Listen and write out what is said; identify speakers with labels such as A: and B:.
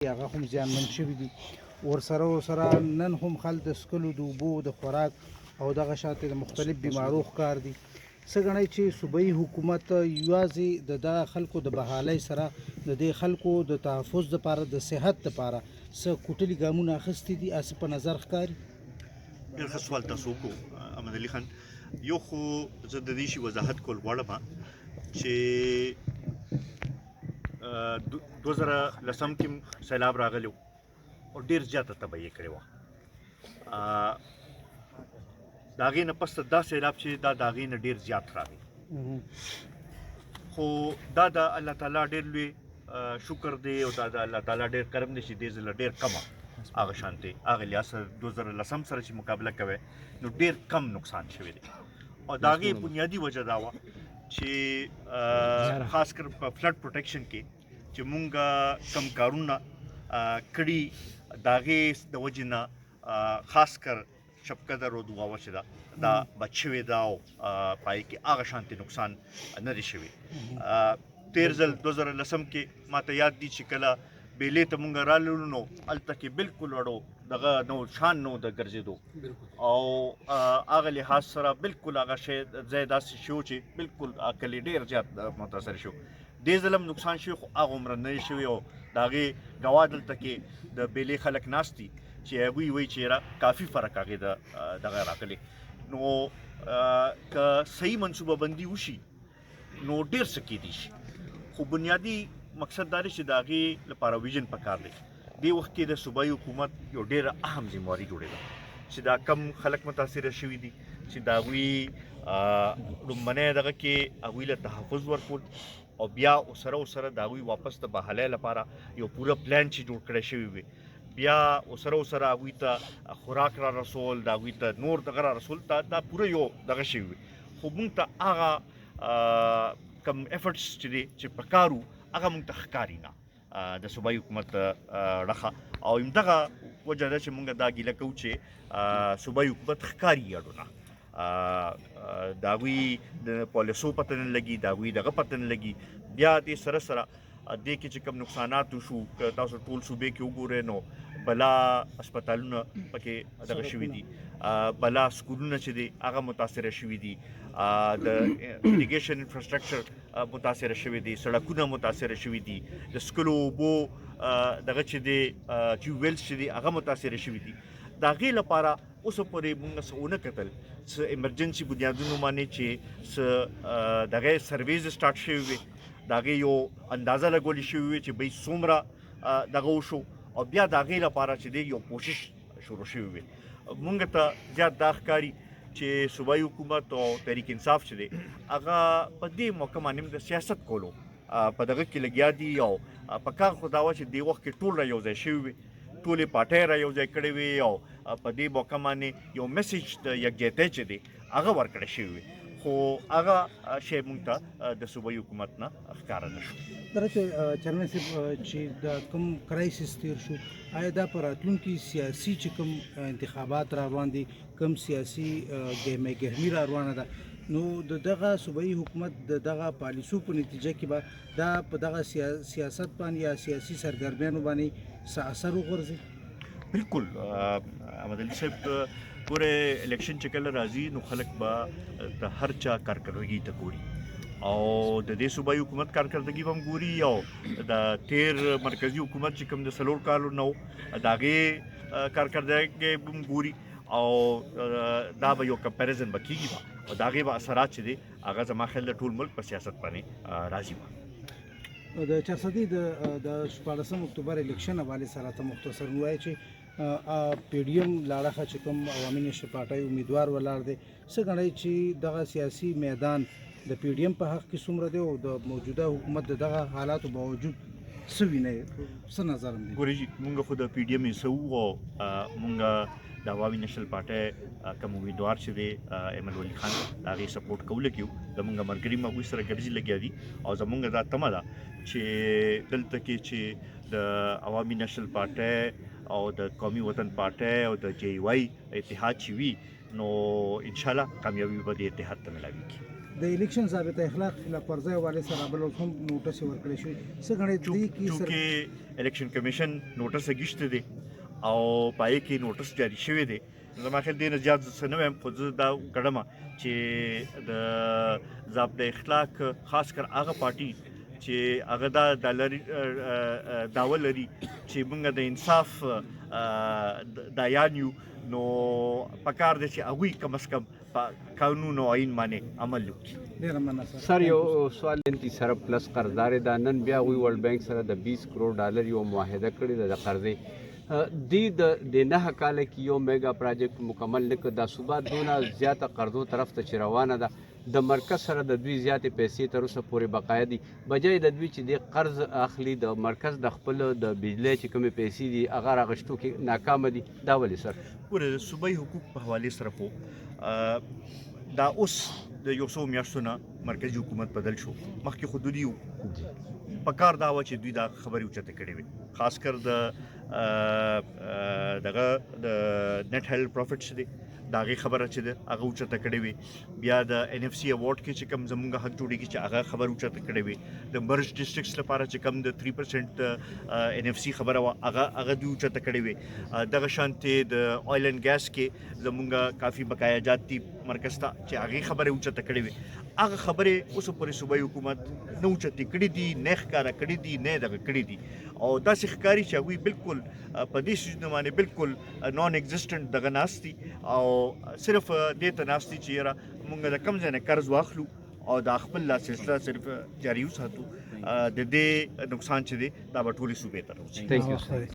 A: هغه هم زیانمن شوي دي. ورسره نن هم خلک د څښلو د اوبو د خوراک او دغه شاتې د مختلف بیمارو ښکار دي. څه ګڼئ چې صوبایي حکومت یوازې د دغه خلکو د بحالۍ سره د دې خلکو د تحفظ دپاره د صحت دپاره څه کوټلي ګامونه اخیستي دي؟ هسې په نظر ښکاري.
B: ډېر ښه سوال تاسو وکړو احمد علي خان. یو خو زه د دې شي وضاحت کول غواړم چې 2010 کې سیلاب راغلی او ډېر زیاته تباهي کړې وه. د هغې نه پس دا سیلاب چې دا د هغې نه ډېر زیات راغی، خو دا د الله تعالی ډېر لوی شکر دی او دا د الله تعالی ډېر کرم دی چې دې ځله ډېر کمه هغه شانتې هغه لحاظ سره 2010 سره چې مقابله کوی نو ډېر کم نقصان شوی دی. او د هغې بنیادي وجه دا وه چې خاص کر په فلډ پروټیکشن کې چې مونږ کم کارونه کړي د هغې د وجې نه خاص کر شبکدر او دوغاوه چې ده دا بچ شوې ده او پای کې هغه شانتې نقصان نه دی شوی. تېر ځل 2010 کې ماته یاد دي چې کله بیلې ته مونږ راللو نو هلته کې بالکل وړو دغه نو شان نو د ګرځېدو او هغه لحاظ سره بالکل هغه شی ځای داسې شو چې بالکل کلی ډېر زیات متاثر شو. دې ځل هم نقصان شوی خو هغه عمره نه دی شوی او د هغې ګواه دلته کې د بیلې خلک ناست دي چې هغوی وایي چې یاره کافي فرق هغې دغه راغلی. نو که صحیح منصوبه بندي وشي نو ډېر څه کیدی شي، خو بنیادي مقصد دا دی چې د هغې لپاره ویژن پکار دی. دې وخت کې د صوبایي حکومت یو ډېره اهم ذمواري جوړېده چې دا کم خلک متاثره شوي دي چې د هغوی لومبنی دغه کې هغوی له تحفظ ورکول او بیا سره د هغوی واپس د بحالۍ لپاره یو پوره پلان چې جوړ کړی شوی وي، بیا سره هغوی ته خوراک را رسول، د هغوی ته نور دغه را رسول، دا پوره یو دغه شوی وي. خو مونږ ته هغه کم ایفرټس چې دی چې پکار وو هغه مونږ ته ښکاري نه د صوبایي حکومت رخه. او همدغه وجه ده چې مونږ دا ګیله کوو چې صوبایي حکومت ښکاري اړو نه، د هغوی د پالیسو پته نه لګي، د هغوی دغه پته نه لګي. بیا دې سره دې کې چې کوم نقصانات وشو که تاسو ټول صوبې کې وګورئ نو بلا هسپتالونه پکې دغه شوي دي، بلا سکولونه چې دی هغه متاثره شوي دي، د ایریګیشن انفراسټرکچر متاثره شوي دي، سړکونه متاثره شوي دي، د څښلو اوبو دغه چې دی ټیوب ویلز چې دی هغه متاثره شوي دي. د هغې لپاره اوسه پورې مونږ څه ونه کتل، څه ایمرجنسي بنیادونو باندې چې څه دغه سرویز سټارټ شوي وي، د هغې یو اندازه لګولې شوې وي چې بهی څومره دغه وشو او بیا د هغې لپاره چې دی یو کوشش شروع شوی وي. مونږ ته زیات دا ښکاري چې صوبایي حکومت او تحریک انصاف چې دی هغه په دې موقع باندې د سیاست کولو په دغه کې لګیا دي او په کار خو دا وه چې دې وخت کې ټول را یو ځای شوي وي، ټولې پارټۍ را یو ځای کړې وي او په دې موقع باندې یو میسیج د یکجهتۍ چې دی هغه ورکړی شوی وي، خو هغه شی مونږ ته د صوبایي حکومت نه ښکاره نه شو.
A: درته چرمن صاحب چې د کوم کرایسس تیر شو، آیا دا په راتلونکي سیاسي چې کوم انتخابات را روان دي، کوم سیاسي ګهمي را روانه ده، نو د دغه صوبایي حکومت د دغه پالیسو په نتیجه کې به دا په دغه سیاست باندې یا سیاسي سرګرمیانو باندې څه اثر وغورځي؟
B: بالکل احمد علي صاحب، ګوره الیکشن چې کله راځي نو خلک به د هر چا کارکردګي ته ګوري او د دې صوبایي حکومت کارکردګي به هم ګوري او د تیر مرکزي حکومت چې کوم د 4 کالو نه و د هغې کارکردګي به هم ګوري او دا به یو کمپیریزن به کېږي او د هغې به اثرات چې دی هغه زما خیال د ټول ملک په سیاست باندې راځي.
A: د چارسدي د 14 اکتوبر الیکشن حوالې سره ته مختصر ووایي چې پی ډي ایم لاړخه چې کوم عوامي نشر پارټۍ امیدوار ولاړ دی، څه ګڼئ چې دغه سیاسي میدان د پی ډي ایم په حق کې څومره دی او د موجوده حکومت د دغه حالاتو باوجود څه وینئ، څه نظر هم دی؟
B: ګورئ جي مونږ خو د پی ډي ایم حصه وو او مونږ د عوامي نشل پارټۍ کوم امیدوار چې دی احمد ولي خان د هغې سپورټ کولی کې وو، زمونږ ملګري هم هغوی سره ګډزي لګیا دي او زمونږ دا تمه ده چې دلته کې چې د عوامي نشل پارټۍ او د قومي وطن پارټۍ او د جے واي اتحاد چې وي نو انشاءالله کامیابي به د اتحاد ته ملاویږي.
A: د الیکشن ضابطه اخلاق خلاف ورزۍ حوالې سره بل اوس هم نوټس ورکړی شوی څه غنې دي کې سر
B: چونکې الیکشن کمیشن نوټس اګیشته دی او پای کې نوټس جاری شوی دی زما خیال دی نه زیات څه نه وایم خو زه دا ګڼم چې د ضابطه اخلاق خاص کر هغه پارټي چې هغه دا لري داوا لري چې موږ د انصاف دا یانیو نو پکار دی چې هغوی کم از کم په قانون او آئین باندې عمل وکړي.
A: ډېره مننه
C: سر یو سوال دی سره پلس قرضدارې دا نن بیا وی ورلد بانک سره د 20 کروڑ ډالر یو معاهده کړې ده د قرضې د 9 کال کې یو میگا پروجیکټ مکمل نکړ دا صوبه دونه زیاته قرضو طرف ته چې روانه ده د مرکز سره د دوی زیاتې پیسې تر اوسه پورې بقایا دي بجای د دوی چې د قرض اخلي د مرکز د خپل د بجلی چې کومې پیسې دي هغه راغشتو کې ناکامه دي دا ولې سر
B: ګوره د صوبایي حقوق په حوالې سره خو دا اوس د یو څو میاشتو نه مرکزي حکومت بدل شو مخکې حدودي وو پکار دا و چې دوی دا خبرې اوچتې کړې وي خاص کر د دغه د نت هیلډ پروفټس دی دا هغې خبره چې ده هغه اوچته کړې وي بیا د NFC اوارډ کې چې کوم زموږ حق جوړېږي چې هغه خبر اوچته کړې وي د مرج ډسټرکټس لپاره چې کوم د 3% NFC خبره وه هغه دوی اوچته کړې وي دغه شانتې د آیل اینډ ګیس کې زموږ کافي بقایاجات دي مرکز ته چې هغې خبرې اوچته کړې وي هغه خبرې اوسه پورې صوبایي حکومت نه اوچتې کړي دي نه ښکاره کړي دي نه دغه کړي دي او داسې ښکاري چې هغوی بالکل په دې سیزونو باندې بالکل نان ایگزسټنټ دغه ناست دي او صرف دې ته ناست دي چې یاره موږ د کوم ځای نه قرض واخلو او دا خپل لا سلسله صرف جاري وساتو د دې نقصان چې دی دا به ټولې صوبې ته رسي.
C: تھینک یو سر.